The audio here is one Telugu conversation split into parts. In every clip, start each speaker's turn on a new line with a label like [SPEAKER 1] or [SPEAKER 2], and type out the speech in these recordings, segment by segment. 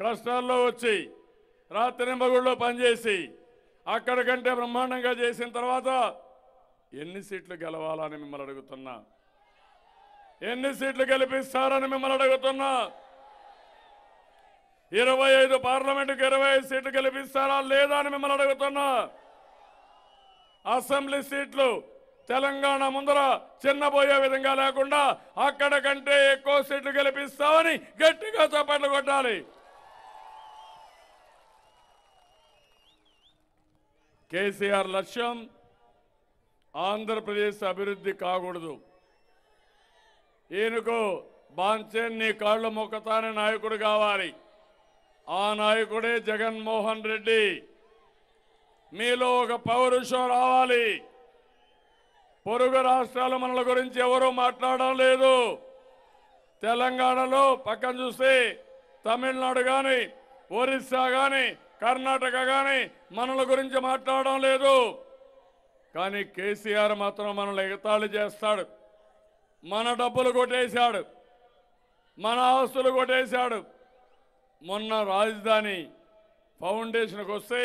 [SPEAKER 1] కష్టాల్లో వచ్చి రాత్రింబగుళ్ళో పనిచేసి అక్కడికంటే బ్రహ్మాండంగా చేసిన తర్వాత ఎన్ని సీట్లు గెలవాలని మిమ్మల్ని అడుగుతున్నా, ఎన్ని సీట్లు గెలిపిస్తారని మిమ్మల్ని అడుగుతున్నా. 25 పార్లమెంటుకు 25 సీట్లు గెలిపిస్తారా లేదా అని మిమ్మల్ని అడుగుతున్నా. అసెంబ్లీ సీట్లు తెలంగాణ ముందర చిన్నబోయే విధంగా లేకుండా అక్కడ కంటే ఎక్కువ సీట్లు గెలిపిస్తామని గట్టిగా చప్పట్లు కొట్టాలి. కేసీఆర్ లక్ష్యం ఆంధ్రప్రదేశ్ అభివృద్ధి కాకూడదు. ఈయనకు బాంచేన్ నీ కాళ్ళు మొక్కతానే నాయకుడు కావాలి. ఆ నాయకుడే జగన్మోహన్ రెడ్డి. మీలో ఒక పౌరుషం రావాలి. పొరుగు రాష్ట్రాల మనల గురించి ఎవరూ మాట్లాడడం లేదు. తెలంగాణలో పక్కన చూస్తే తమిళనాడు కానీ, ఒరిస్సా కానీ, కర్ణాటక కానీ మనల గురించి మాట్లాడడం లేదు. కానీ కేసీఆర్ మాత్రం మనల్ని ఎగతాళి చేస్తాడు. మన డబ్బులు కొట్టేశాడు, మన ఆస్తులు కొట్టేశాడు. మొన్న రాజధాని ఫౌండేషన్కి వస్తే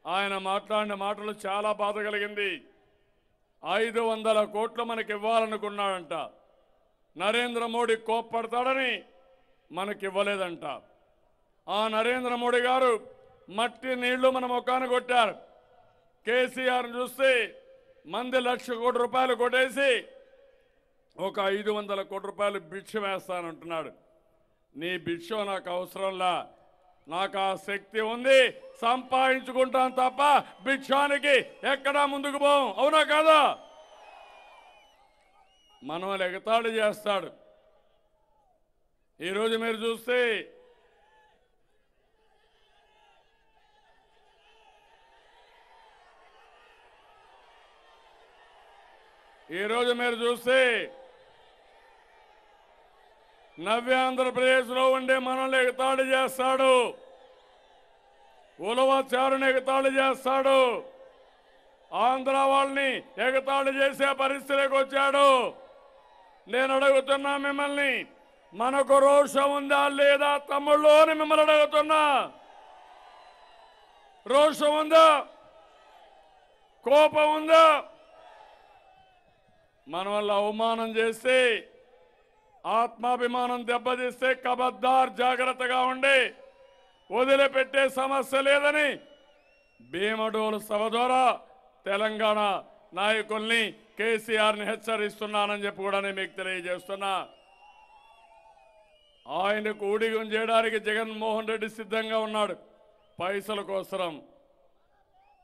[SPEAKER 1] ఆయన మాట్లాడిన మాటలు చాలా బాధ కలిగింది. 500 కోట్లు మనకి ఇవ్వాలనుకున్నాడంట. నరేంద్ర మోడీ కోప్పడతాడని మనకివ్వలేదంట. ఆ నరేంద్ర మోడీ గారు మట్టి నీళ్లు మన ముఖాన్ని కొట్టారు. కేసీఆర్ని చూస్తే మంది 1,00,000 కోట్ల రూపాయలు కొట్టేసి ఒక 500 కోట్ల రూపాయలు భిక్ష వేస్తానంటున్నాడు. నీ భిక్ష నాకు అవసరంలా, నాకు ఆ శక్తి ఉంది, సంపాదించుకుంటాను తప్ప భిక్షానికి ఎక్కడా ముందుకు పోం. అవునా కాదా? మనల్ని ఎగతాళి చేస్తాడు. ఈరోజు మీరు చూస్తే నవ్య ఆంధ్రప్రదేశ్లో ఉండే మనల్ని ఎగతాళి చేస్తాడు. ఉలవచారుని ఎగతాళి చేస్తాడు. ఆంధ్ర వాళ్ళని ఎగతాళి చేసే పరిస్థితికి వచ్చాడు. నేను అడుగుతున్నా మిమ్మల్ని, మనకు రోషం ఉందా లేదా తమ్ముళ్ళు అని మిమ్మల్ని అడుగుతున్నా. రోషం ఉందా? కోపం ఉందా? మన వల్ల అవమానం చేస్తే, ఆత్మాభిమానం దెబ్బతీస్తే కబద్దార్ జాగ్రత్తగా ఉండి వదిలిపెట్టే సమస్య లేదని భీమడోలు సభ ద్వారా తెలంగాణ నాయకుల్ని, కేసీఆర్ని హెచ్చరిస్తున్నానని చెప్పి కూడా నేను మీకు తెలియజేస్తున్నా. ఆయనకు ఊడిగం చేయడానికి జగన్మోహన్ రెడ్డి సిద్ధంగా ఉన్నాడు. పైసల కోసరం,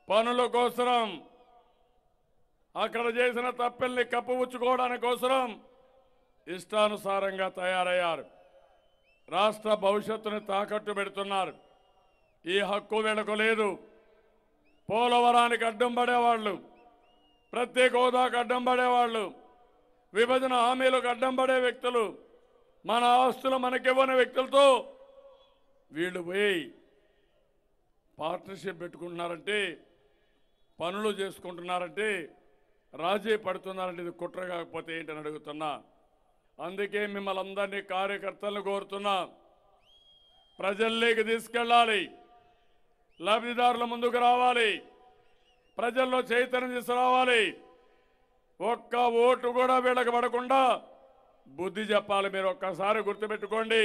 [SPEAKER 1] పనుల కోసరం, అక్కడ చేసిన తప్పుల్ని కప్పుపుచ్చుకోవడానికి కోసరం ఇష్టానుసారంగా తయారయ్యారు. రాష్ట్ర భవిష్యత్తుని తాకట్టు పెడుతున్నారు. ఈ హక్కు వీళ్ళకు లేదు. పోలవరానికి అడ్డం పడేవాళ్ళు, ప్రత్యేక హోదాకు అడ్డం పడేవాళ్ళు, విభజన హామీలకు అడ్డం పడే వ్యక్తులు, మన ఆస్తులు మనకివ్వని వ్యక్తులతో వీళ్ళు పోయి పార్ట్నర్షిప్ పెట్టుకుంటున్నారంటే, పనులు చేసుకుంటున్నారంటే, రాజీ పడుతున్నారంటే ఇది కుట్ర కాకపోతే ఏంటని అడుగుతున్నా. అందుకే మిమ్మల్ని అందరినీ కార్యకర్తలను కోరుతున్నా, ప్రజల్లోకి తీసుకెళ్ళాలి, లబ్ధిదారుల ముందుకు రావాలి, ప్రజల్లో చైతన్యం తీసుకురావాలి. ఒక్క ఓటు కూడా వీళ్ళకి పడకుండా బుద్ధి చెప్పాలి. మీరు ఒక్కసారి గుర్తుపెట్టుకోండి.